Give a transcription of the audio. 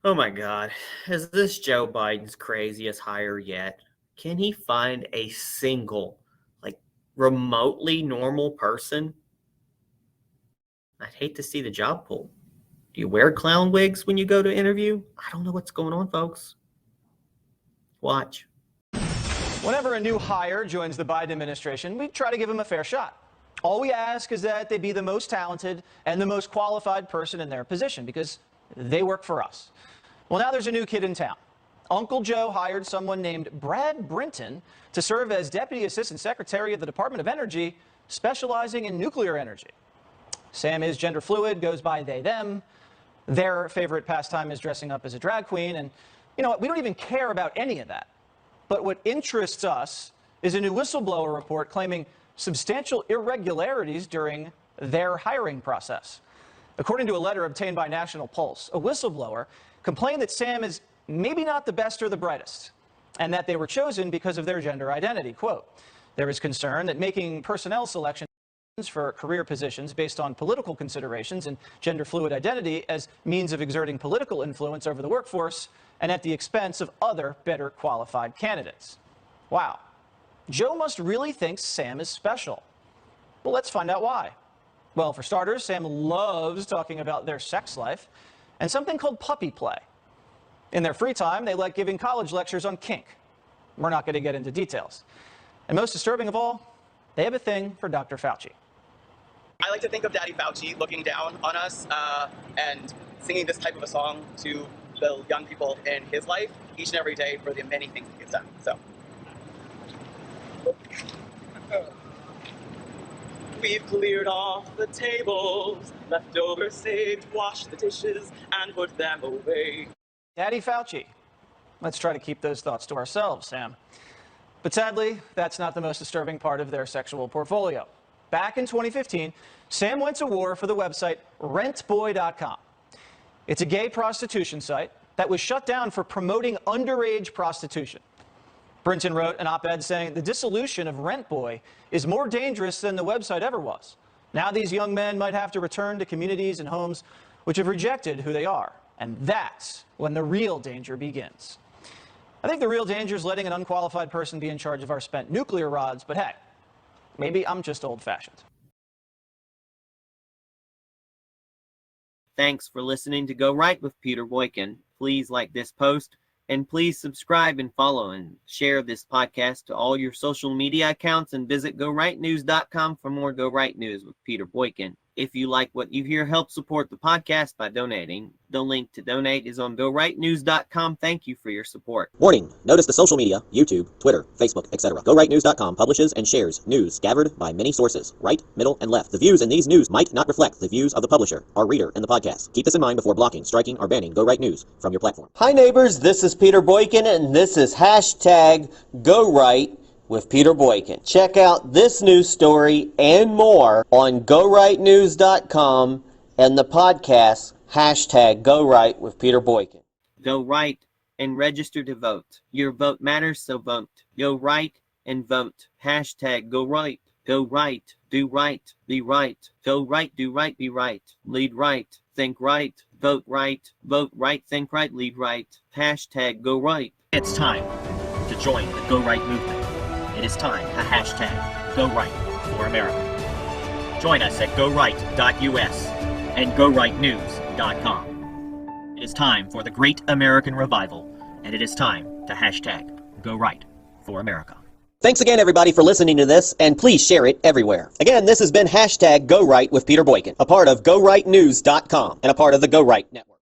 Oh my God. Is this Joe Biden's craziest hire yet? Can he find a single, like, remotely normal person? I'd hate to see the job pull. Do you wear clown wigs when you go to interview? I don't know what's going on, folks. Watch. Whenever a new hire joins the Biden administration, we try to give them a fair shot. All we ask is that they be the most talented and the most qualified person in their position because they work for us. Well, now there's a new kid in town. Uncle Joe hired someone named Brad Brinton to serve as Deputy Assistant Secretary of the Department of Energy, specializing in nuclear energy. Sam is gender fluid, goes by they, them. Their favorite pastime is dressing up as a drag queen. And you know what? We don't even care about any of that. But what interests us is a new whistleblower report claiming substantial irregularities during their hiring process. According to a letter obtained by National Pulse, a whistleblower complained that Sam is maybe not the best or the brightest, and that they were chosen because of their gender identity. Quote, there is concern that making personnel selections for career positions based on political considerations and gender fluid identity as means of exerting political influence over the workforce and at the expense of other better qualified candidates. Wow. Joe must really think Sam is special. Well, let's find out why. Well, for starters, Sam loves talking about their sex life and something called puppy play. In their free time, they like giving college lectures on kink. We're not going to get into details. And most disturbing of all, they have a thing for Dr. Fauci. I like to think of Daddy Fauci looking down on us and singing this type of a song to the young people in his life each and every day for the many things he gets done. So, we've cleared off the tables, leftovers saved, washed the dishes, and put them away. Daddy Fauci. Let's try to keep those thoughts to ourselves, Sam. But sadly, that's not the most disturbing part of their sexual portfolio. Back in 2015, Sam went to war for the website rentboy.com. It's a gay prostitution site that was shut down for promoting underage prostitution. Brinton wrote an op-ed saying the dissolution of Rentboy is more dangerous than the website ever was. Now these young men might have to return to communities and homes which have rejected who they are. And that's when the real danger begins. I think the real danger is letting an unqualified person be in charge of our spent nuclear rods, but hey, maybe I'm just old-fashioned. Thanks for listening to Go Right with Peter Boykin. Please like this post, and please subscribe and follow and share this podcast to all your social media accounts, and visit GoRightNews.com for more Go Right News with Peter Boykin. If you like what you hear, help support the podcast by donating. The link to donate is on GoRightNews.com. Thank you for your support. Warning. Notice the social media, YouTube, Twitter, Facebook, etc. GoRightNews.com publishes and shares news gathered by many sources, right, middle, and left. The views in these news might not reflect the views of the publisher or reader in the podcast. Keep this in mind before blocking, striking, or banning Go Right News from your platform. Hi neighbors, this is Peter Boykin, and this is hashtag Go Right with Peter Boykin. Check out this news story and more on GoRightNews.com and the podcast hashtag Go Right with Peter Boykin. Go right and register to vote. Your vote matters, so vote. Go right and vote. Hashtag Go Right. Go right. Do right. Be right. Go right. Do right. Be right. Lead right. Think right. Vote right. Vote right. Think right. Lead right. Hashtag Go Right. It's time to join the Go Right movement. It is time to hashtag Go Right for America. Join us at GoRight.us and GoRightNews.com. It is time for the Great American Revival, and it is time to hashtag Go Right for America. Thanks again, everybody, for listening to this, and please share it everywhere. Again, this has been hashtag Go Right with Peter Boykin, a part of GoRightNews.com and a part of the Go Right Network.